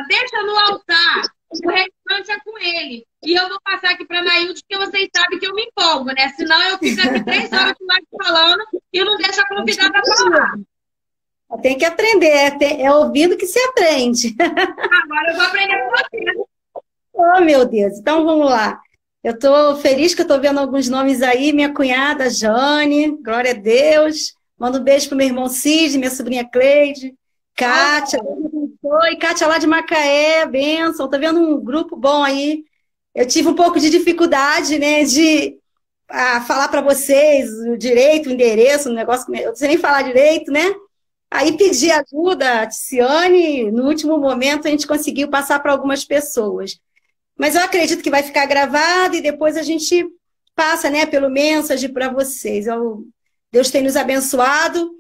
deixa no altar, o restante é com ele. E eu vou passar aqui para a Nailde, porque vocês sabem que eu me empolgo, né? Senão eu fico aqui 3 horas de live falando e não deixo a convidada falar. Tem que aprender, é ouvindo que se aprende. Agora eu vou aprender com você. Oh, meu Deus, então vamos lá. Eu estou feliz que eu estou vendo alguns nomes aí, minha cunhada Jane, glória a Deus. Mando um beijo para o meu irmão Cid, minha sobrinha Cleide, Kátia, oi, Kátia lá de Macaé, bênção. Estou vendo um grupo bom aí. Eu tive um pouco de dificuldade, né, de falar para vocês o direito, o endereço, o negócio, eu não sei nem falar direito, né? Aí pedi ajuda a Ticiane, no último momento a gente conseguiu passar para algumas pessoas. Mas eu acredito que vai ficar gravado e depois a gente passa, né, pelo mensagem para vocês. Deus tem nos abençoado,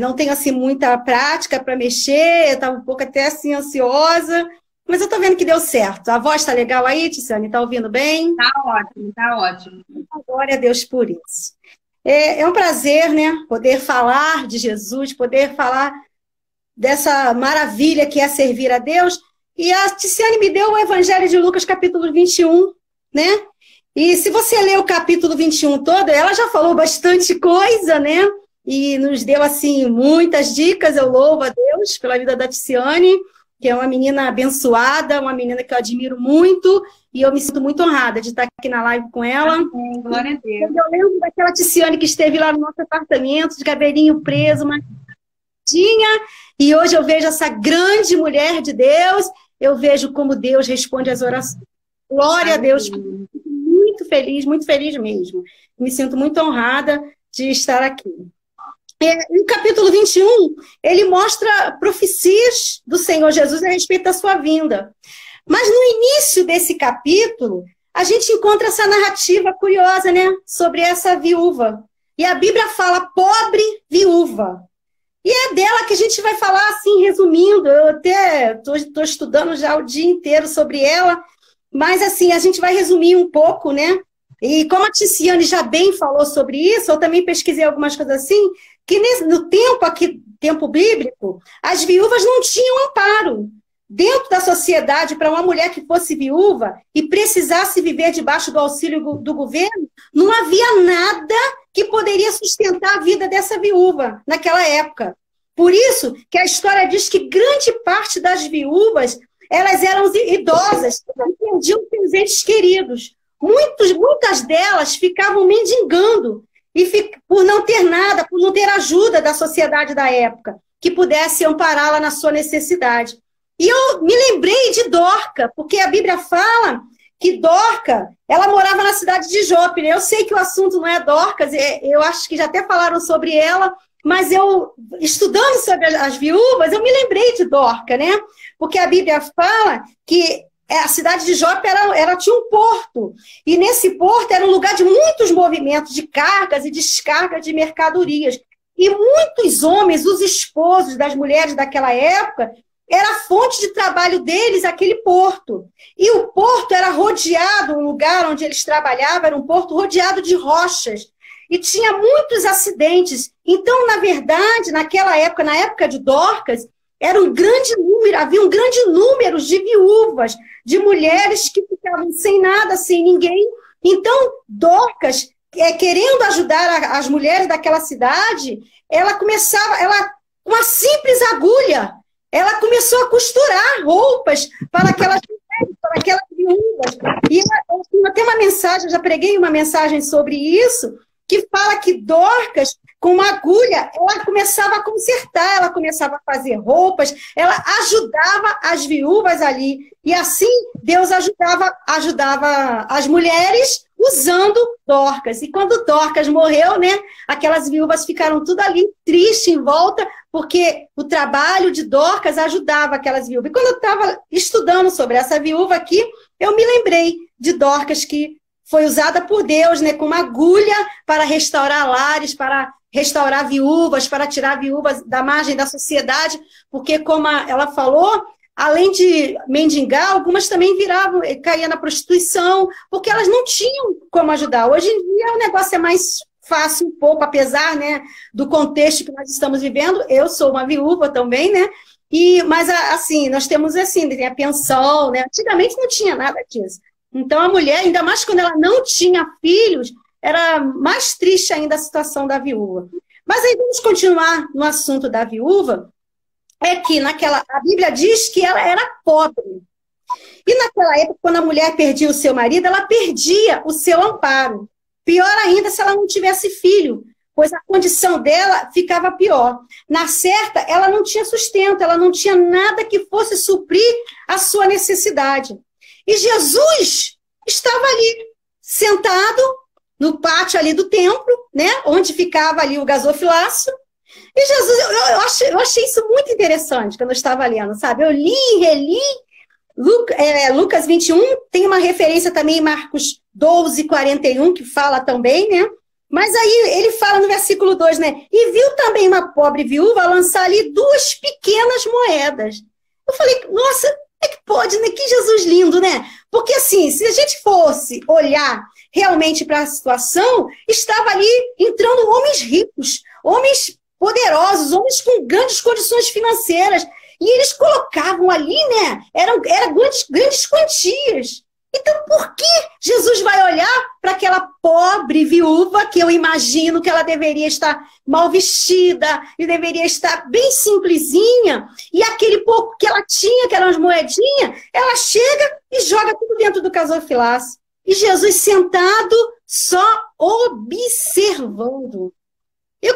não tenho assim muita prática para mexer, eu estava um pouco até assim ansiosa, mas eu estou vendo que deu certo. A voz está legal aí, Ticiane? Está ouvindo bem? Está ótimo, está ótimo. Glória a Deus por isso. É um prazer, né, poder falar de Jesus, poder falar dessa maravilha que é servir a Deus. E a Ticiane me deu o Evangelho de Lucas, capítulo 21, né? E se você ler o capítulo 21 todo, ela já falou bastante coisa, né? E nos deu, assim, muitas dicas. Eu louvo a Deus pela vida da Ticiane, que é uma menina abençoada, uma menina que eu admiro muito, e eu me sinto muito honrada de estar aqui na live com ela. Amém, glória a Deus. Eu lembro daquela Ticiane que esteve lá no nosso apartamento, de cabelinho preso, mas e hoje eu vejo essa grande mulher de Deus, eu vejo como Deus responde às orações. Glória a Deus, muito feliz mesmo. Me sinto muito honrada de estar aqui. No capítulo 21, ele mostra profecias do Senhor Jesus a respeito da sua vinda. Mas no início desse capítulo, a gente encontra essa narrativa curiosa, né, sobre essa viúva. E a Bíblia fala pobre viúva. E é dela que a gente vai falar, assim, resumindo. Eu até estou estudando já o dia inteiro sobre ela, mas, assim, a gente vai resumir um pouco, né? E como a Ticiane já bem falou sobre isso, eu também pesquisei algumas coisas assim, que no tempo bíblico, as viúvas não tinham amparo. Dentro da sociedade, para uma mulher que fosse viúva e precisasse viver debaixo do auxílio do governo, não havia nada que poderia sustentar a vida dessa viúva naquela época. Por isso que a história diz que grande parte das viúvas, elas eram idosas, e perdiam seus entes queridos. Muitas delas ficavam mendigando, por não ter nada, por não ter ajuda da sociedade da época, que pudesse ampará-la na sua necessidade. E eu me lembrei de Dorca, porque a Bíblia fala que Dorca, ela morava na cidade de Jope, né? Eu sei que o assunto não é Dorcas, eu acho que já até falaram sobre ela, mas eu, estudando sobre as viúvas, eu me lembrei de Dorca, né? Porque a Bíblia fala que a cidade de Jope tinha um porto, e nesse porto era um lugar de muitos movimentos de cargas e descargas de mercadorias. E muitos homens, os esposos das mulheres daquela época, era a fonte de trabalho deles, aquele porto. E o porto era rodeado, um lugar onde eles trabalhavam, era um porto rodeado de rochas. E tinha muitos acidentes. Então, na verdade, naquela época, na época de Dorcas, havia um grande número de viúvas, de mulheres que ficavam sem nada, sem ninguém. Então, Dorcas, querendo ajudar as mulheres daquela cidade, ela com uma simples agulha, ela começou a costurar roupas para aquelas mulheres, para aquelas viúvas. E eu tenho uma mensagem, eu já preguei uma mensagem sobre isso, que fala que Dorcas, com uma agulha, ela começava a consertar, ela começava a fazer roupas, ela ajudava as viúvas ali. E assim, Deus ajudava as mulheres usando Dorcas. E quando Dorcas morreu, né, aquelas viúvas ficaram tudo ali triste em volta, porque o trabalho de Dorcas ajudava aquelas viúvas. E quando eu estava estudando sobre essa viúva aqui, eu me lembrei de Dorcas, que foi usada por Deus, né, com uma agulha para restaurar lares, para restaurar viúvas, para tirar viúvas da margem da sociedade, porque, como ela falou, além de mendigar, algumas também caíam na prostituição, porque elas não tinham como ajudar. Hoje em dia o negócio é mais fácil um pouco, apesar, né, do contexto que nós estamos vivendo. Eu sou uma viúva também, né? Mas, assim, nós temos, assim, tem a pensão, né? Antigamente não tinha nada disso. Então, a mulher, ainda mais quando ela não tinha filhos, era mais triste ainda a situação da viúva. Mas aí vamos continuar no assunto da viúva, é que a Bíblia diz que ela era pobre. E naquela época, quando a mulher perdia o seu marido, ela perdia o seu amparo. Pior ainda se ela não tivesse filho, pois a condição dela ficava pior. Na certa, ela não tinha sustento, ela não tinha nada que fosse suprir a sua necessidade. E Jesus estava ali, sentado no pátio ali do templo, né, onde ficava ali o gasofilácio. E Jesus, eu achei isso muito interessante quando eu estava lendo, sabe? Eu li e reli. Lucas 21, tem uma referência também em Marcos 12, 41, que fala também, né? Mas aí ele fala no versículo 2, né? E viu também uma pobre viúva lançar ali 2 pequenas moedas. Eu falei, nossa, é que pode, né? Que Jesus lindo, né? Porque assim, se a gente fosse olhar realmente para a situação, estava ali entrando homens ricos, homens poderosos, homens com grandes condições financeiras. E eles colocavam ali, né? Eram grandes quantias. Então, por que Jesus vai olhar para aquela pobre viúva, que eu imagino que ela deveria estar mal vestida e deveria estar bem simplesinha, e aquele pouco que ela tinha, que eram as moedinhas, ela chega e joga tudo dentro do gasofilácio. E Jesus sentado, só observando.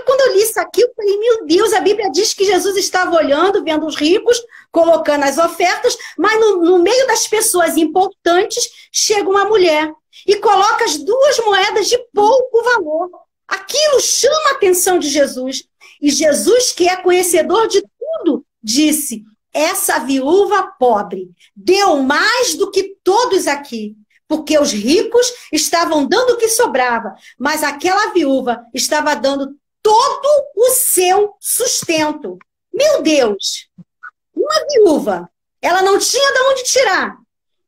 Quando eu li isso aqui, eu falei, meu Deus, a Bíblia diz que Jesus estava olhando, vendo os ricos, colocando as ofertas, mas no meio das pessoas importantes, chega uma mulher e coloca as 2 moedas de pouco valor. Aquilo chama a atenção de Jesus. E Jesus, que é conhecedor de tudo, disse, essa viúva pobre deu mais do que todos aqui, porque os ricos estavam dando o que sobrava, mas aquela viúva estava dando todo o seu sustento. Meu Deus! Uma viúva, ela não tinha de onde tirar.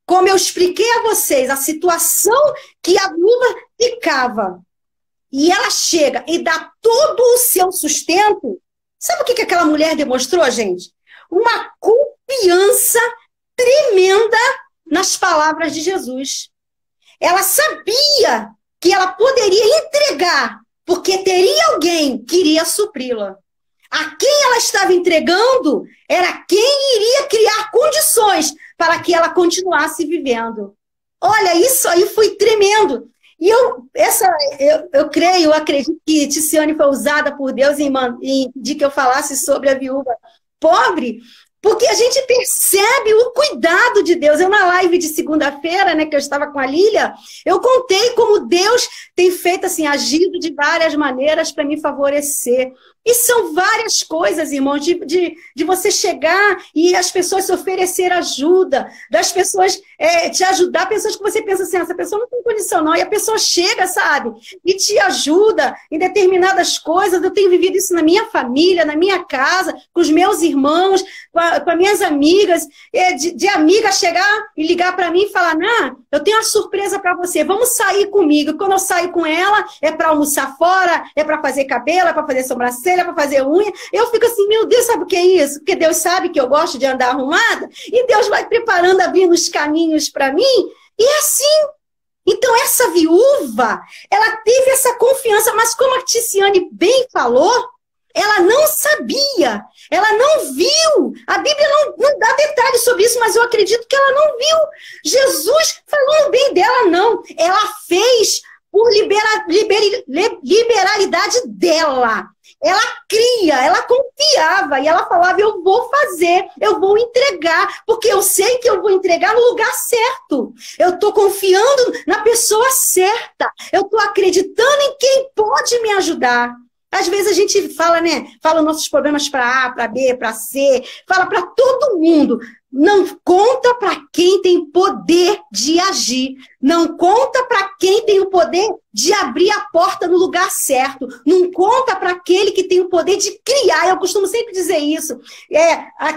Como eu expliquei a vocês, a situação que a viúva ficava. E ela chega e dá todo o seu sustento. Sabe o que aquela mulher demonstrou, gente? Uma confiança tremenda nas palavras de Jesus. Ela sabia que ela poderia entregar, porque teria alguém que iria supri-la. A quem ela estava entregando era quem iria criar condições para que ela continuasse vivendo. Olha, isso aí foi tremendo. E eu acredito que Ticiane foi usada por Deus de que eu falasse sobre a viúva pobre, porque a gente percebe o cuidado de Deus. Eu, na live de segunda-feira, né, que eu estava com a Lília, eu contei como Deus tem feito, assim, agido de várias maneiras para me favorecer. E são várias coisas, irmãos, de você chegar e as pessoas se oferecer ajuda, das pessoas te ajudar, pessoas que você pensa assim, essa pessoa não tem condição não, e a pessoa chega, sabe, e te ajuda em determinadas coisas. Eu tenho vivido isso na minha família, na minha casa, com os meus irmãos, com as minhas amigas, de amiga chegar e ligar para mim e falar, eu tenho uma surpresa para você, vamos sair comigo. Quando eu saio com ela, é para almoçar fora, é para fazer cabelo, é para fazer sobrancelha, para fazer unha. Eu fico assim, meu Deus, sabe o que é isso? Porque Deus sabe que eu gosto de andar arrumada, e Deus vai preparando, abrindo os caminhos para mim, e é assim. Então, essa viúva, ela teve essa confiança, mas como a Ticiane bem falou, ela não sabia, ela não viu. A Bíblia não dá detalhes sobre isso, mas eu acredito que ela não viu Jesus falando bem dela, não. Ela fez por liberalidade dela. Ela cria, ela confiava, e ela falava, eu vou fazer, eu vou entregar, porque eu sei que eu vou entregar no lugar certo. Eu estou confiando na pessoa certa. Eu estou acreditando em quem pode me ajudar. Às vezes a gente fala, né? Fala nossos problemas para A, para B, para C, fala para todo mundo. Não conta para quem tem poder de agir. Não conta para quem tem o poder de abrir a porta no lugar certo. Não conta para aquele que tem o poder de criar. Eu costumo sempre dizer isso.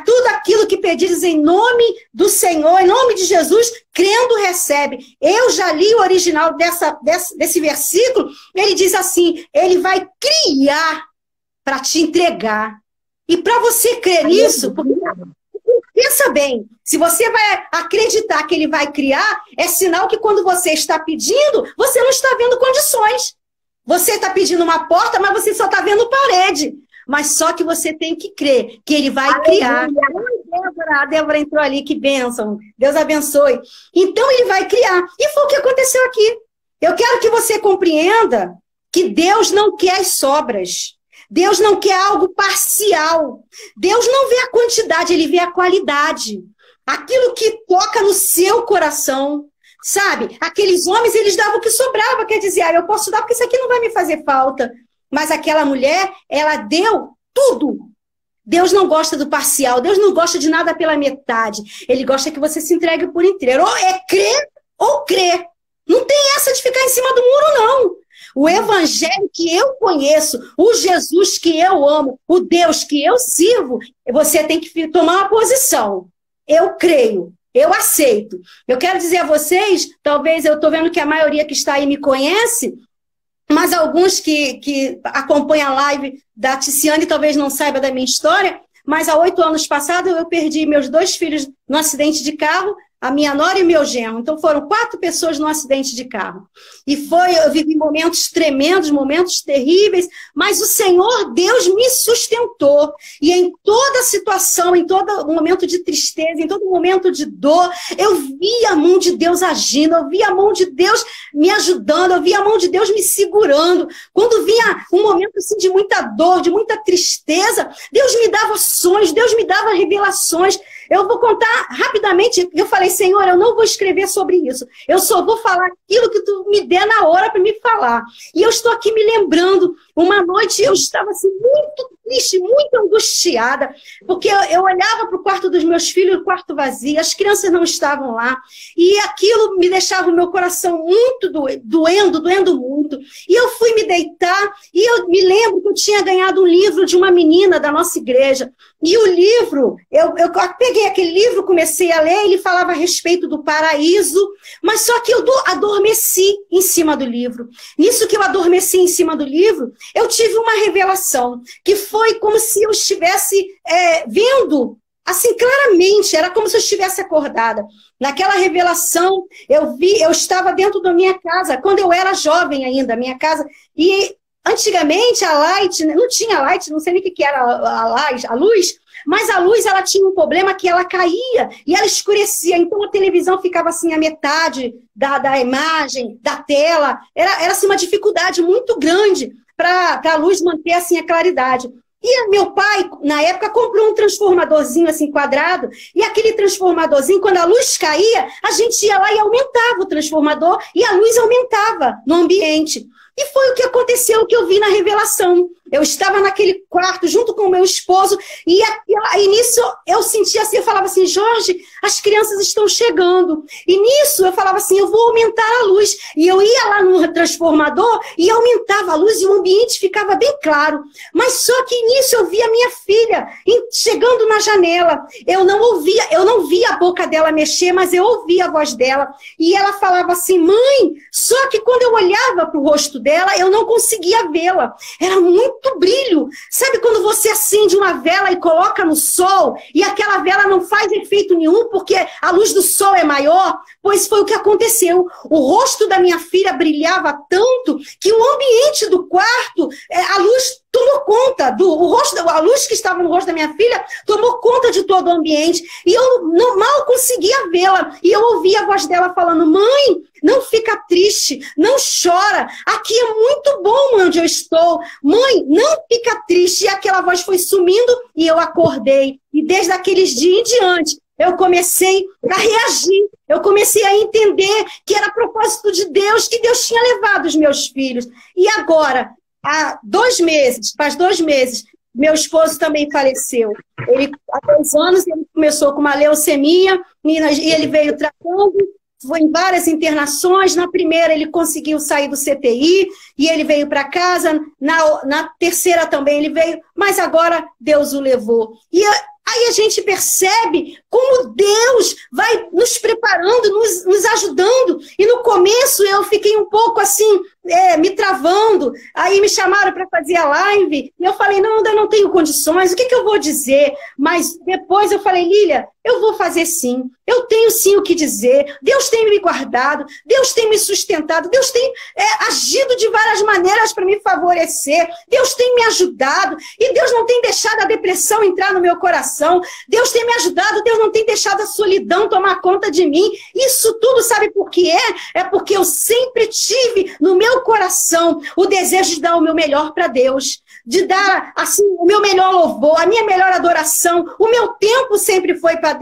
Tudo aquilo que pedires em nome do Senhor, em nome de Jesus, crendo recebe. Eu já li o original desse versículo. Ele diz assim, ele vai criar para te entregar. E para você crer nisso, porque bem, se você vai acreditar que ele vai criar, é sinal que quando você está pedindo, você não está vendo condições. Você está pedindo uma porta, mas você só está vendo parede. Mas só que você tem que crer que ele vai criar. A Débora entrou ali, que bênção. Deus abençoe. Então ele vai criar. E foi o que aconteceu aqui. Eu quero que você compreenda que Deus não quer as sobras. Deus não quer algo parcial. Deus não vê a quantidade, ele vê a qualidade. Aquilo que toca no seu coração. Sabe? Aqueles homens, eles davam o que sobrava. Quer dizer, eu posso dar porque isso aqui não vai me fazer falta. Mas aquela mulher, ela deu tudo. Deus não gosta do parcial. Deus não gosta de nada pela metade. Ele gosta que você se entregue por inteiro. Ou é crer ou crer. Não tem essa de ficar em cima do muro, não. O evangelho que eu conheço, o Jesus que eu amo, o Deus que eu sirvo, você tem que tomar uma posição. Eu creio. Eu aceito. Eu quero dizer a vocês, talvez eu estou vendo que a maioria que está aí me conhece, mas alguns que acompanham a live da Ticiane talvez não saibam da minha história, mas há 8 anos passados eu perdi meus 2 filhos num acidente de carro, a minha nora e o meu genro. Então foram 4 pessoas num acidente de carro. E eu vivi momentos tremendos, momentos terríveis, mas o Senhor Deus me sustentou. E em toda situação, em todo momento de tristeza, em todo momento de dor, eu vi a mão de Deus agindo, eu vi a mão de Deus me ajudando, eu vi a mão de Deus me segurando. Quando vinha um momento assim, de muita dor, de muita tristeza, Deus me dava sonhos, Deus me dava revelações. Eu vou contar rapidamente, eu falei, Senhor, eu não vou escrever sobre isso, eu só vou falar aquilo que tu me der na hora para me falar. E eu estou aqui me lembrando, uma noite eu estava assim, muito triste, muito angustiada, porque eu olhava para o quarto dos meus filhos, o quarto vazio, as crianças não estavam lá, e aquilo me deixava o meu coração muito doendo muito. E eu fui me deitar, e eu me lembro que eu tinha ganhado um livro de uma menina da nossa igreja, e o livro, eu peguei aquele livro, comecei a ler, ele falava a respeito do paraíso, mas só que eu adormeci em cima do livro. Nisso que eu adormeci em cima do livro, eu tive uma revelação, que foi como se eu estivesse vendo, assim, claramente, era como se eu estivesse acordada. Naquela revelação, eu estava dentro da minha casa, quando eu era jovem ainda, a minha casa, e antigamente a Light, não tinha Light, não sei nem o que era a luz, mas a luz ela tinha um problema que ela caía e ela escurecia, então a televisão ficava assim a metade da imagem, da tela, era assim, uma dificuldade muito grande para a luz manter assim a claridade. E meu pai, na época, comprou um transformadorzinho assim quadrado, e aquele transformadorzinho, quando a luz caía, a gente ia lá e aumentava o transformador, e a luz aumentava no ambiente. E foi o que aconteceu, o que eu vi na revelação. Eu estava naquele quarto junto com o meu esposo e nisso eu sentia assim, eu falava assim, Jorge, as crianças estão chegando. E nisso eu falava assim, eu vou aumentar a luz. E eu ia lá no transformador e aumentava a luz e o ambiente ficava bem claro. Mas só que nisso eu via a minha filha chegando na janela. Eu não via a boca dela mexer, mas eu ouvia a voz dela. E ela falava assim, mãe, só que quando eu olhava para o rosto dela, eu não conseguia vê-la. Era muito brilho. Sabe quando você acende uma vela e coloca no sol e aquela vela não faz efeito nenhum porque a luz do sol é maior? Pois foi o que aconteceu. O rosto da minha filha brilhava tanto que o ambiente do quarto, a luz tomou conta a luz que estava no rosto da minha filha tomou conta de todo o ambiente e eu mal conseguia vê-la e eu ouvia a voz dela falando, mãe, não fica triste, não chora, aqui é muito bom onde eu estou, mãe, não fica triste. E aquela voz foi sumindo e eu acordei e desde aqueles dias em diante eu comecei a reagir, eu comecei a entender que era propósito de Deus, que Deus tinha levado os meus filhos. E agora, faz 2 meses, meu esposo também faleceu. Há 2 anos, ele começou com uma leucemia, e ele veio tratando, foi em várias internações. Na primeira, ele conseguiu sair do CTI, e ele veio para casa. Na terceira também ele veio, mas agora Deus o levou. E aí a gente percebe como Deus vai nos preparando, nos ajudando. E no começo eu fiquei um pouco assim, me travando. Aí me chamaram para fazer a live. E eu falei, não, ainda não tenho condições. O que eu vou dizer? Mas depois eu falei, Lília, eu vou fazer sim. Eu tenho sim o que dizer. Deus tem me guardado. Deus tem me sustentado. Deus tem agido de várias maneiras para me favorecer. Deus tem me ajudado. E Deus não tem deixado a depressão entrar no meu coração. Deus tem me ajudado. Deus não tem deixado a solidão tomar conta de mim. Isso tudo, sabe por que é? É porque eu sempre tive no meu coração o desejo de dar o meu melhor para Deus. De dar, assim, o meu melhor louvor, a minha melhor adoração. O meu tempo sempre foi para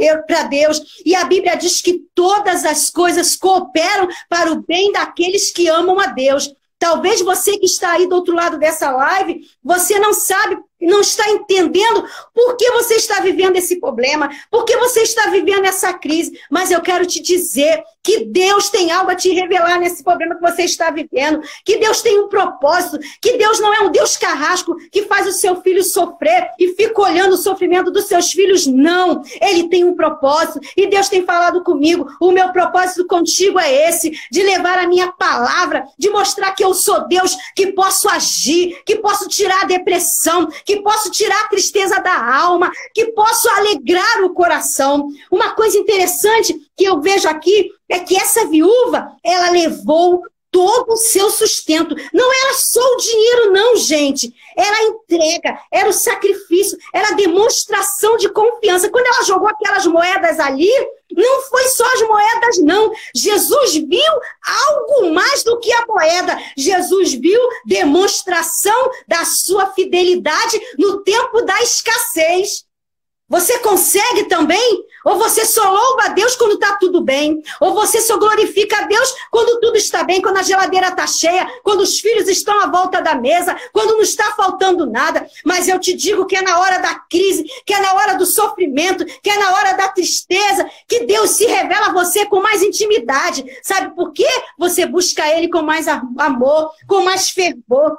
Deus. E a Bíblia diz que todas as coisas cooperam para o bem daqueles que amam a Deus. Talvez você que está aí do outro lado dessa live, você não sabe, não está entendendo por que você está vivendo esse problema, por que você está vivendo essa crise. Mas eu quero te dizer que Deus tem algo a te revelar nesse problema que você está vivendo, que Deus tem um propósito, que Deus não é um Deus carrasco que faz o seu filho sofrer e fica olhando o sofrimento dos seus filhos. Não, Ele tem um propósito e Deus tem falado comigo. O meu propósito contigo é esse, de levar a minha palavra, de mostrar que eu sou Deus, que posso agir, que posso tirar a depressão, que posso tirar a tristeza da alma, que posso alegrar o coração. Uma coisa interessante que eu vejo aqui é que essa viúva, ela levou todo o seu sustento. Não era só o dinheiro, não, gente. Era a entrega, era o sacrifício, era a demonstração de confiança. Quando ela jogou aquelas moedas ali, não foi só as moedas, não. Jesus viu algo mais do que a moeda. Jesus viu demonstração da sua fidelidade no tempo da escassez. Você consegue também? Ou você só louva a Deus quando está tudo bem? Ou você só glorifica a Deus quando tudo está bem, quando a geladeira está cheia, quando os filhos estão à volta da mesa, quando não está faltando nada? Mas eu te digo que é na hora da crise, que é na hora do sofrimento, que é na hora da tristeza, que Deus se revela a você com mais intimidade. Sabe por quê? Você busca Ele com mais amor, com mais fervor.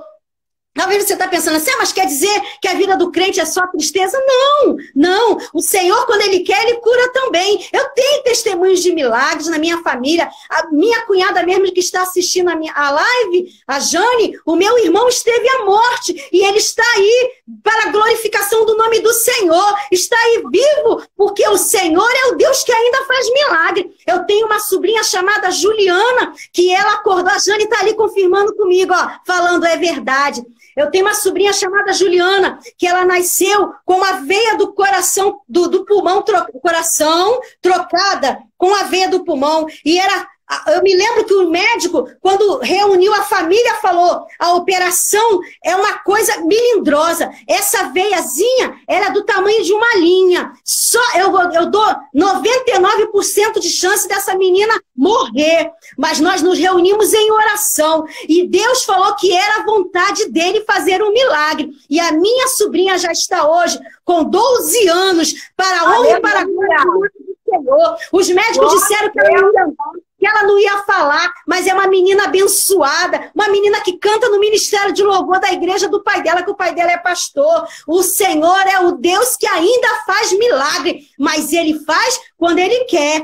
Talvez você está pensando assim, mas quer dizer que a vida do crente é só tristeza? Não, não. O Senhor, quando Ele quer, Ele cura também. Eu tenho testemunhos de milagres na minha família. A minha cunhada mesmo que está assistindo a live, a Jane, o meu irmão esteve à morte e ele está aí para a glorificação do nome do Senhor. Está aí vivo, porque o Senhor é o Deus que ainda faz milagre. Eu tenho uma sobrinha chamada Juliana, que ela acordou, a Jane está ali confirmando comigo, ó, falando é verdade. Eu tenho uma sobrinha chamada Juliana, que ela nasceu com a veia do coração, do pulmão, coração trocada com a veia do pulmão. E eu me lembro que o médico, quando reuniu a família, falou, a operação é uma coisa melindrosa. Essa veiazinha era do tamanho de uma linha. Só eu dou 99% de chance dessa menina morrer. Mas nós nos reunimos em oração. E Deus falou que era a vontade dele fazer um milagre. E a minha sobrinha já está hoje com 12 anos, para a honra e para a glória do Senhor. Os médicos disseram que ela não ia falar, mas é uma menina abençoada, uma menina que canta no ministério de louvor da igreja do pai dela, que o pai dela é pastor. O Senhor é o Deus que ainda faz milagre, mas Ele faz quando Ele quer.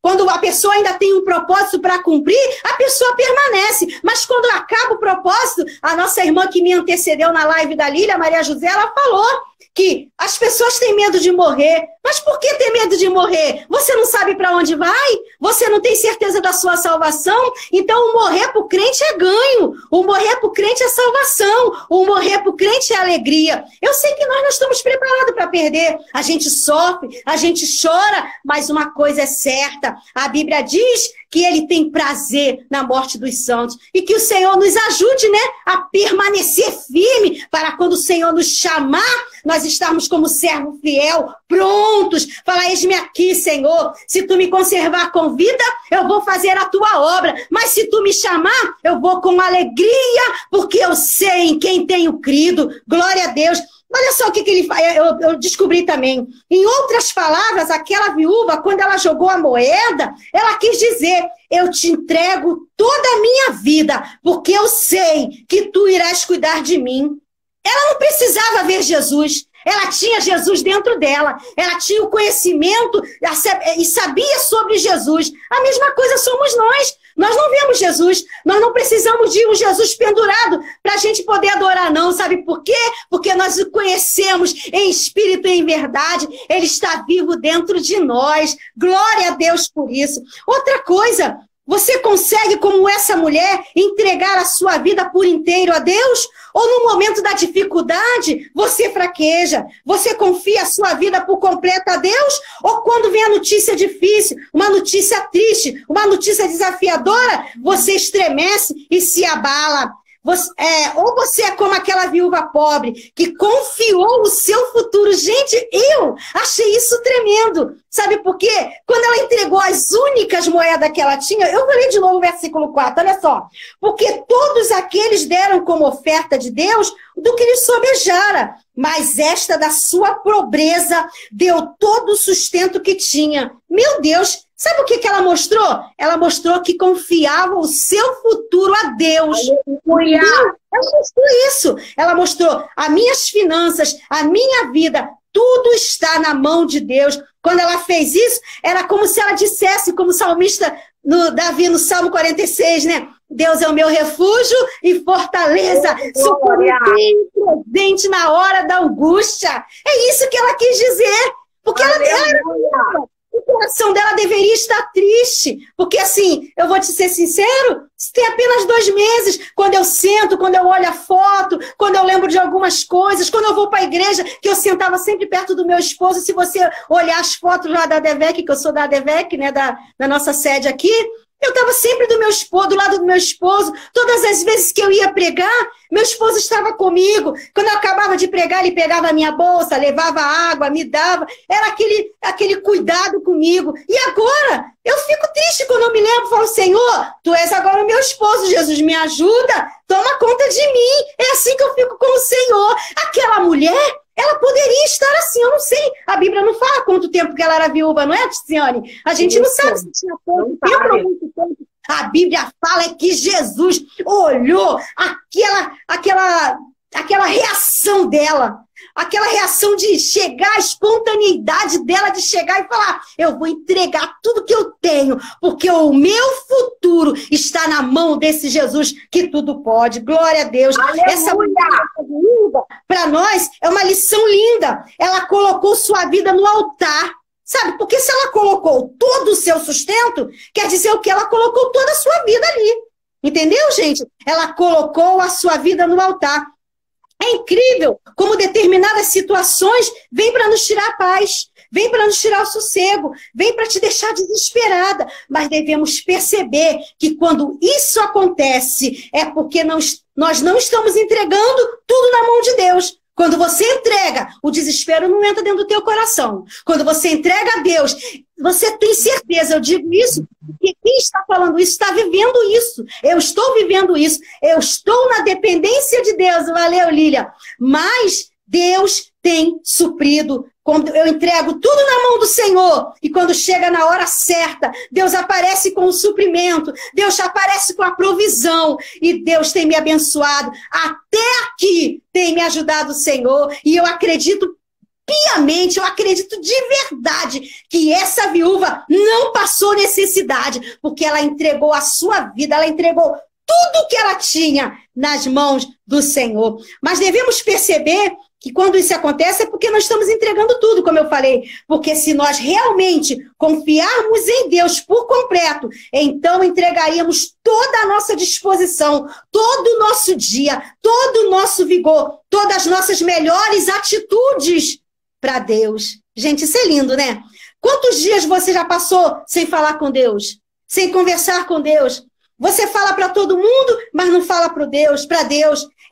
Quando a pessoa ainda tem um propósito para cumprir, a pessoa permanece. Mas quando acaba o propósito, a nossa irmã que me antecedeu na live da Lília, Maria José, ela falou que as pessoas têm medo de morrer. Mas por que ter medo de morrer? Você não sabe para onde vai? Você não tem certeza da sua salvação? Então o morrer para o crente é ganho. O morrer para o crente é salvação. O morrer para o crente é alegria. Eu sei que nós não estamos preparados para perder. A gente sofre, a gente chora, mas uma coisa é certa. A Bíblia diz que Ele tem prazer na morte dos santos. E que o Senhor nos ajude, né, a permanecer firme para quando o Senhor nos chamar, nós estarmos como servo fiel, prontos. Fala, eis-me aqui, Senhor. Se tu me conservar com vida, eu vou fazer a tua obra. Mas se tu me chamar, eu vou com alegria, porque eu sei em quem tenho crido. Glória a Deus. Olha só o que ele faz, eu descobri também. Em outras palavras, aquela viúva, quando ela jogou a moeda, ela quis dizer, eu te entrego toda a minha vida, porque eu sei que tu irás cuidar de mim. Ela não precisava ver Jesus. Ela tinha Jesus dentro dela. Ela tinha o conhecimento e sabia sobre Jesus. A mesma coisa somos nós. Nós não vemos Jesus. Nós não precisamos de um Jesus pendurado para a gente poder adorar, não. Sabe por quê? Porque nós o conhecemos em espírito e em verdade. Ele está vivo dentro de nós. Glória a Deus por isso. Outra coisa, você consegue, como essa mulher, entregar a sua vida por inteiro a Deus? Ou no momento da dificuldade, você fraqueja? Você confia a sua vida por completo a Deus? Ou quando vem a notícia difícil, uma notícia triste, uma notícia desafiadora, você estremece e se abala? Ou você é como aquela viúva pobre que confiou o seu futuro. Gente, eu achei isso tremendo. Sabe por quê? Quando ela entregou as únicas moedas que ela tinha, eu vou ler de novo o versículo 4, olha só. Porque todos aqueles deram como oferta de Deus do que lhes sobejara, mas esta da sua pobreza deu todo o sustento que tinha. Meu Deus, sabe o que ela mostrou? Ela mostrou que confiava o seu futuro a Deus. Aleluia! Ela mostrou isso. Ela mostrou as minhas finanças, a minha vida, tudo está na mão de Deus. Quando ela fez isso, era como se ela dissesse, como o salmista Davi no Salmo 46, né? Deus é o meu refúgio e fortaleza, socorro presente na hora da angústia. É isso que ela quis dizer. Porque o coração dela deveria estar triste. Porque assim, eu vou te ser sincero, tem apenas 2 meses, quando eu sento, quando eu olho a foto, quando eu lembro de algumas coisas, quando eu vou para a igreja, que eu sentava sempre perto do meu esposo, se você olhar as fotos lá da ADVEC, que eu sou da ADVEC, né, da nossa sede aqui, eu estava sempre do lado do meu esposo. Todas as vezes que eu ia pregar, meu esposo estava comigo. Quando eu acabava de pregar, ele pegava a minha bolsa, levava água, me dava. Era aquele cuidado comigo. E agora, eu fico triste quando eu me lembro, falo, Senhor, Tu és agora o meu esposo, Jesus, me ajuda, toma conta de mim. É assim que eu fico com o Senhor. Aquela mulher, ela poderia estar assim, eu não sei. A Bíblia não fala quanto tempo que ela era viúva, não é, Tiziane? A gente não sabe se tinha pouco tempo ou muito tempo. A Bíblia fala que Jesus olhou aquela reação dela, aquela reação de chegar, a espontaneidade dela de chegar e falar, eu vou entregar tudo que eu tenho, porque o meu futuro está na mão desse Jesus que tudo pode. Glória a Deus. Aleluia. Essa mulher, para nós, é uma lição linda. Ela colocou sua vida no altar. Sabe, porque se ela colocou todo o seu sustento, quer dizer o que? Ela colocou toda a sua vida ali. Entendeu, gente? Ela colocou a sua vida no altar. É incrível como determinadas situações vêm para nos tirar a paz, vêm para nos tirar o sossego, vêm para te deixar desesperada. Mas devemos perceber que quando isso acontece, é porque nós não estamos entregando tudo na mão de Deus. Quando você entrega, o desespero não entra dentro do teu coração. Quando você entrega a Deus, você tem certeza, eu digo isso, que quem está falando isso está vivendo isso. Eu estou vivendo isso. Eu estou na dependência de Deus. Valeu, Lília. Mas Deus tem suprido. Quando eu entrego tudo na mão do Senhor, e quando chega na hora certa, Deus aparece com o suprimento, Deus aparece com a provisão, e Deus tem me abençoado. Até aqui tem me ajudado o Senhor, e eu acredito piamente, eu acredito de verdade que essa viúva não passou necessidade, porque ela entregou a sua vida, ela entregou tudo que ela tinha nas mãos do Senhor. Mas devemos perceber que quando isso acontece é porque nós estamos entregando tudo, como eu falei. Porque se nós realmente confiarmos em Deus por completo, então entregaríamos toda a nossa disposição, todo o nosso dia, todo o nosso vigor, todas as nossas melhores atitudes para Deus. Gente, isso é lindo, né? Quantos dias você já passou sem falar com Deus? Sem conversar com Deus? Você fala para todo mundo, mas não fala para Deus.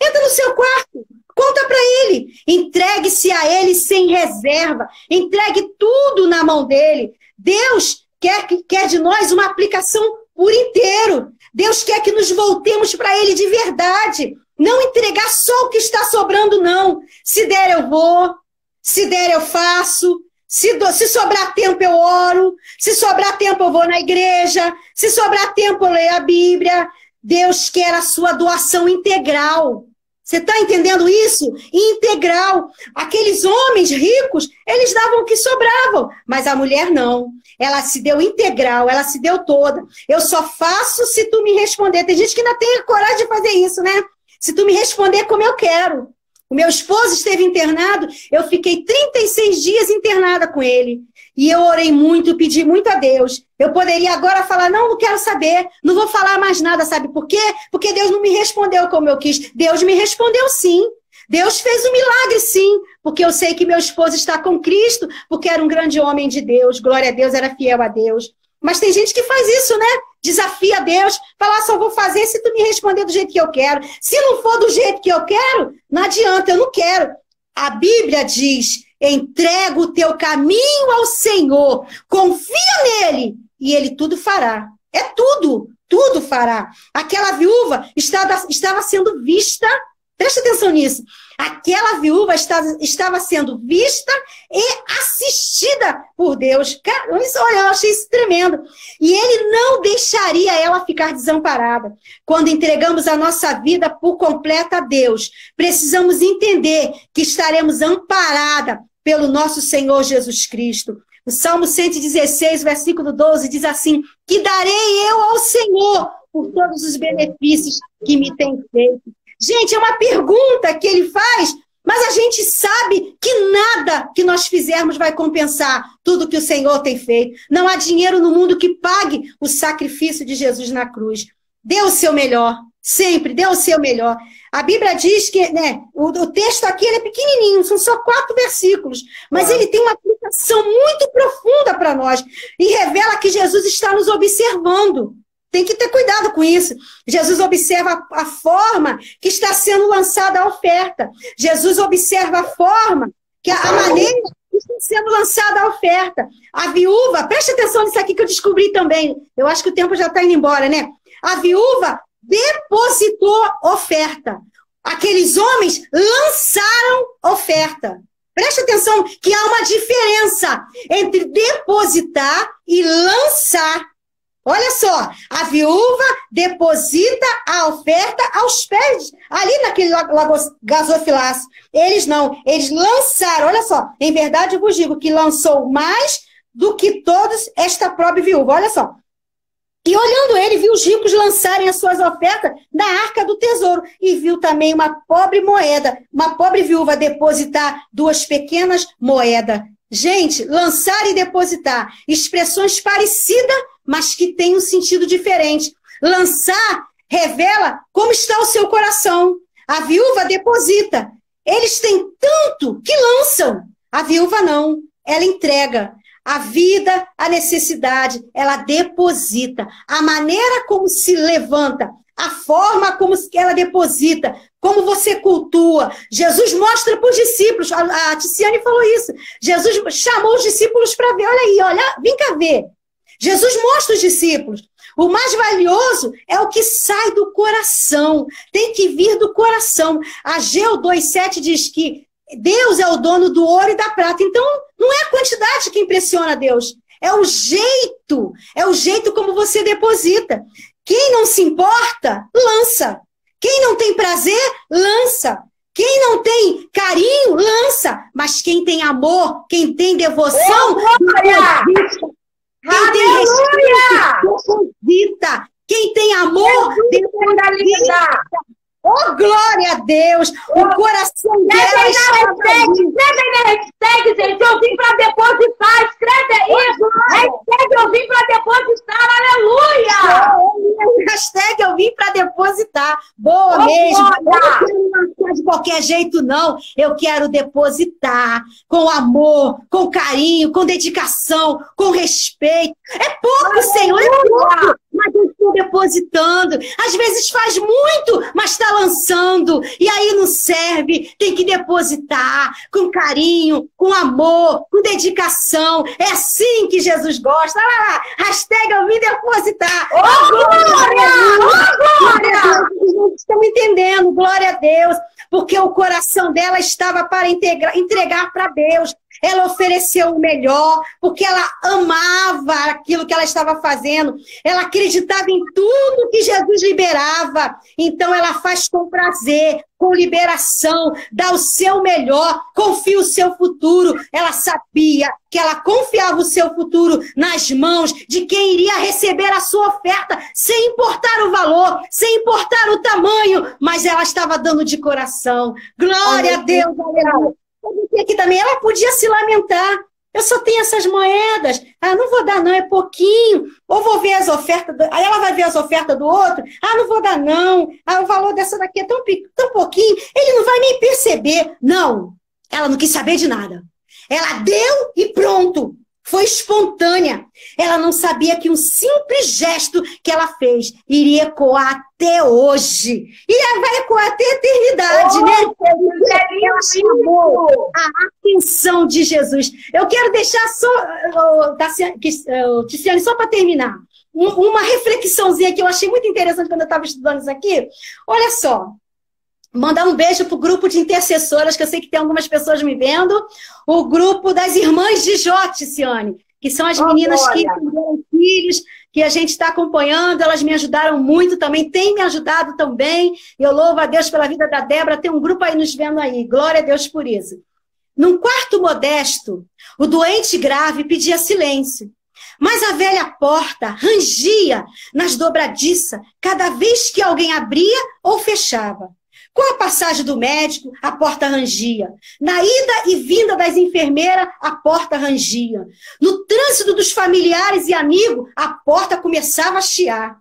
Entra no seu quarto. Conta para Ele, entregue-se a Ele sem reserva, entregue tudo na mão dEle. Deus quer de nós uma aplicação por inteiro. Deus quer que nos voltemos para Ele de verdade. Não entregar só o que está sobrando, não. Se der, eu vou. Se der, eu faço. Se sobrar tempo, eu oro. Se sobrar tempo, eu vou na igreja. Se sobrar tempo, eu leio a Bíblia. Deus quer a sua doação integral. Você está entendendo isso? Integral. Aqueles homens ricos, eles davam o que sobravam, mas a mulher não. Ela se deu integral, ela se deu toda. Eu só faço se tu me responder. Tem gente que ainda tem coragem de fazer isso, né? Se tu me responder como eu quero. O meu esposo esteve internado, eu fiquei 36 dias internada com ele. E eu orei muito, pedi muito a Deus. Eu poderia agora falar, não quero saber, não vou falar mais nada, sabe por quê? Porque Deus não me respondeu como eu quis. Deus me respondeu sim. Deus fez um milagre sim, porque eu sei que meu esposo está com Cristo, porque era um grande homem de Deus, glória a Deus, era fiel a Deus. Mas tem gente que faz isso, né? Desafia Deus, fala, só vou fazer se tu me responder do jeito que eu quero. Se não for do jeito que eu quero, não adianta, eu não quero. A Bíblia diz, entrega o teu caminho ao Senhor, confia nele e ele tudo fará. É tudo, tudo fará. Aquela viúva estava sendo vista, presta atenção nisso, aquela viúva estava sendo vista e assistida por Deus. Cara, olha, eu achei isso tremendo. E ele não deixaria ela ficar desamparada. Quando entregamos a nossa vida por completo a Deus, precisamos entender que estaremos amparada pelo nosso Senhor Jesus Cristo. O Salmo 116, versículo 12, diz assim, que darei eu ao Senhor por todos os benefícios que me tem feito. Gente, é uma pergunta que ele faz, mas a gente sabe que nada que nós fizermos vai compensar tudo que o Senhor tem feito. Não há dinheiro no mundo que pague o sacrifício de Jesus na cruz. Dê o seu melhor, sempre, dê o seu melhor. A Bíblia diz que, né, o texto aqui ele é pequenininho, são só 4 versículos, mas ele tem uma aplicação muito profunda para nós e revela que Jesus está nos observando. Tem que ter cuidado com isso. Jesus observa a forma que está sendo lançada a oferta. Jesus observa a forma, a maneira que está sendo lançada a oferta. A viúva, preste atenção nisso aqui que eu descobri também. Eu acho que o tempo já está indo embora, né? A viúva depositou oferta. Aqueles homens lançaram oferta. Preste atenção que há uma diferença entre depositar e lançar. Olha só, a viúva deposita a oferta aos pés, ali naquele gasofilácio. Eles não, eles lançaram, olha só, em verdade eu vos digo que lançou mais do que todos esta pobre viúva, olha só. E olhando ele, viu os ricos lançarem as suas ofertas na arca do tesouro. E viu também uma pobre moeda, uma pobre viúva depositar 2 pequenas moedas. Gente, lançar e depositar, expressões parecidas, mas que têm um sentido diferente. Lançar revela como está o seu coração. A viúva deposita. Eles têm tanto que lançam. A viúva não, ela entrega. A vida, a necessidade, ela deposita. A maneira como se levanta, a forma como ela deposita, como você cultua. Jesus mostra para os discípulos, a Ticiane falou isso. Jesus chamou os discípulos para ver, olha aí, olha, vem cá ver. Jesus mostra os discípulos. O mais valioso é o que sai do coração. Tem que vir do coração. Ageu 2,7 diz que Deus é o dono do ouro e da prata. Então, não é a quantidade que impressiona Deus. É o jeito como você deposita. Quem não se importa, lança. Quem não tem prazer, lança. Quem não tem carinho, lança. Mas quem tem amor, quem tem devoção, deposita. Quem tem respeito, deposita. Quem tem amor, deposita. Oh, glória a Deus! O coração dela está... Escreve aí na hashtag, gente. Eu vim para depositar. Escreve aí. Hashtag eu vim para depositar. Aleluia! Hashtag eu vim para depositar. Boa mesmo. Eu não quero lançar de qualquer jeito, não. Eu quero depositar com amor, com carinho, com dedicação, com respeito. É pouco, Senhor, é pouco. Mas eu estou depositando. Às vezes faz muito, mas está lançando. E aí não serve. Tem que depositar com carinho, com amor, com dedicação. É assim que Jesus gosta. Olha lá, hashtag eu vim depositar. Oh, glória! Oh, glória! Vocês estão entendendo, glória a Deus. Porque o coração dela estava para entregar para Deus. ela ofereceu o melhor, porque ela amava aquilo que ela estava fazendo, ela acreditava em tudo que Jesus liberava, então ela faz com prazer, com liberação, dá o seu melhor, confia o seu futuro. Ela sabia que ela confiava o seu futuro nas mãos de quem iria receber a sua oferta, sem importar o valor, sem importar o tamanho, mas ela estava dando de coração. Glória a Deus, aleluia. Aqui também ela podia se lamentar. Eu só tenho essas moedas. Ah, não vou dar não, é pouquinho. Ou vou ver as ofertas. Aí ela vai ver as ofertas do outro. Ah, não vou dar não. Ah, o valor dessa daqui é tão pouquinho. Ele não vai nem perceber. Não. Ela não quis saber de nada. Ela deu e pronto. Foi espontânea. Ela não sabia que um simples gesto que ela fez iria ecoar até hoje. E vai ecoar até a eternidade, né? Ela chamou a atenção de Jesus. Eu quero deixar só, Ticiane, só para terminar, uma reflexãozinha que eu achei muito interessante quando eu estava estudando isso aqui. Olha só. Mandar um beijo para o grupo de intercessoras, que eu sei que tem algumas pessoas me vendo. O grupo das Irmãs de Jó, Ticiane, que são as meninas que tiveram filhos, que a gente está acompanhando. Elas me ajudaram muito também, têm me ajudado também. Eu louvo a Deus pela vida da Débora. Tem um grupo aí nos vendo aí. Glória a Deus por isso. Num quarto modesto, o doente grave pedia silêncio. Mas a velha porta rangia nas dobradiças cada vez que alguém abria ou fechava. Com a passagem do médico, a porta rangia. Na ida e vinda das enfermeiras, a porta rangia. No trânsito dos familiares e amigos, a porta começava a chiar.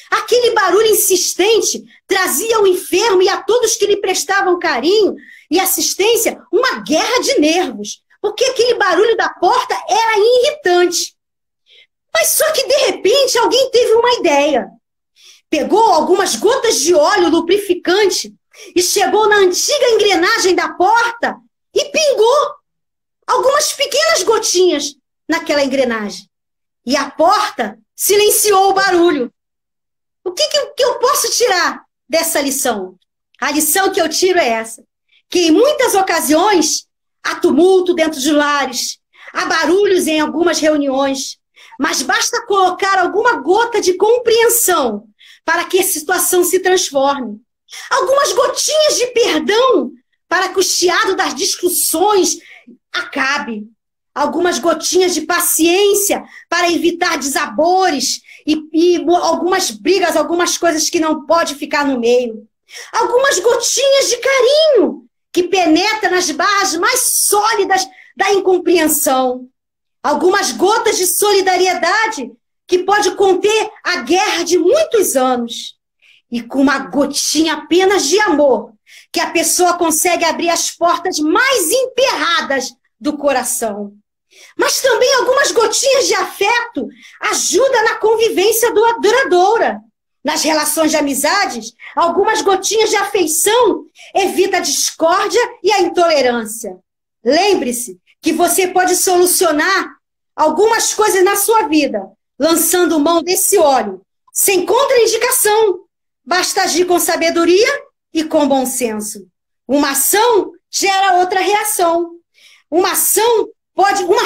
Aquele barulho insistente trazia ao enfermo e a todos que lhe prestavam carinho e assistência uma guerra de nervos, porque aquele barulho da porta era irritante. Mas só que, de repente, alguém teve uma ideia. Pegou algumas gotas de óleo lubrificante e chegou na antiga engrenagem da porta e pingou algumas pequenas gotinhas naquela engrenagem. E a porta silenciou o barulho. O que eu posso tirar dessa lição? A lição que eu tiro é essa: que em muitas ocasiões há tumulto dentro de lares, há barulhos em algumas reuniões, mas basta colocar alguma gota de compreensão para que a situação se transforme. Algumas gotinhas de perdão para que o chiado das discussões acabe. Algumas gotinhas de paciência para evitar desabores e algumas brigas, algumas coisas que não pode ficar no meio. Algumas gotinhas de carinho que penetra nas barras mais sólidas da incompreensão. Algumas gotas de solidariedade que pode conter a guerra de muitos anos. E com uma gotinha apenas de amor, que a pessoa consegue abrir as portas mais emperradas do coração. Mas também algumas gotinhas de afeto ajudam na convivência duradoura. Nas relações de amizades, algumas gotinhas de afeição evitam a discórdia e a intolerância. Lembre-se que você pode solucionar algumas coisas na sua vida, lançando mão desse óleo, sem contraindicação. Basta agir com sabedoria e com bom senso. Uma ação gera outra reação. Uma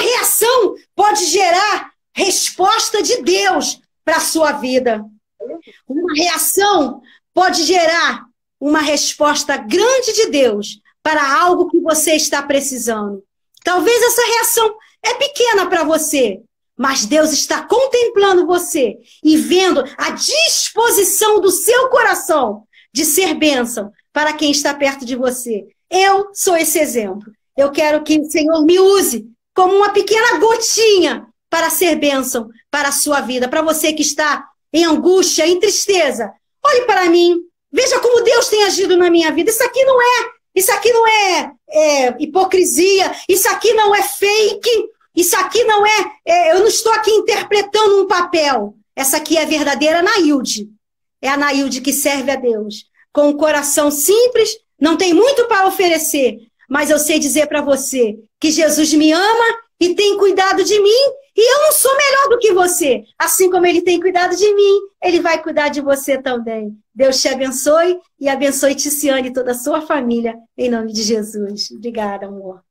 reação pode gerar resposta de Deus para a sua vida. Uma reação pode gerar uma resposta grande de Deus para algo que você está precisando. Talvez essa reação é pequena para você, mas Deus está contemplando você e vendo a disposição do seu coração de ser bênção para quem está perto de você. Eu sou esse exemplo. Eu quero que o Senhor me use como uma pequena gotinha para ser bênção para a sua vida. Para você que está em angústia, em tristeza, olhe para mim. Veja como Deus tem agido na minha vida. Isso aqui não é hipocrisia. Isso aqui não é fake. Isso aqui não eu não estou aqui interpretando um papel. Essa aqui é a verdadeira Anaílde. É a Anaílde que serve a Deus. Com um coração simples, não tem muito para oferecer, mas eu sei dizer para você que Jesus me ama e tem cuidado de mim, e eu não sou melhor do que você. Assim como Ele tem cuidado de mim, Ele vai cuidar de você também. Deus te abençoe e abençoe Ticiane e toda a sua família, em nome de Jesus. Obrigada, amor.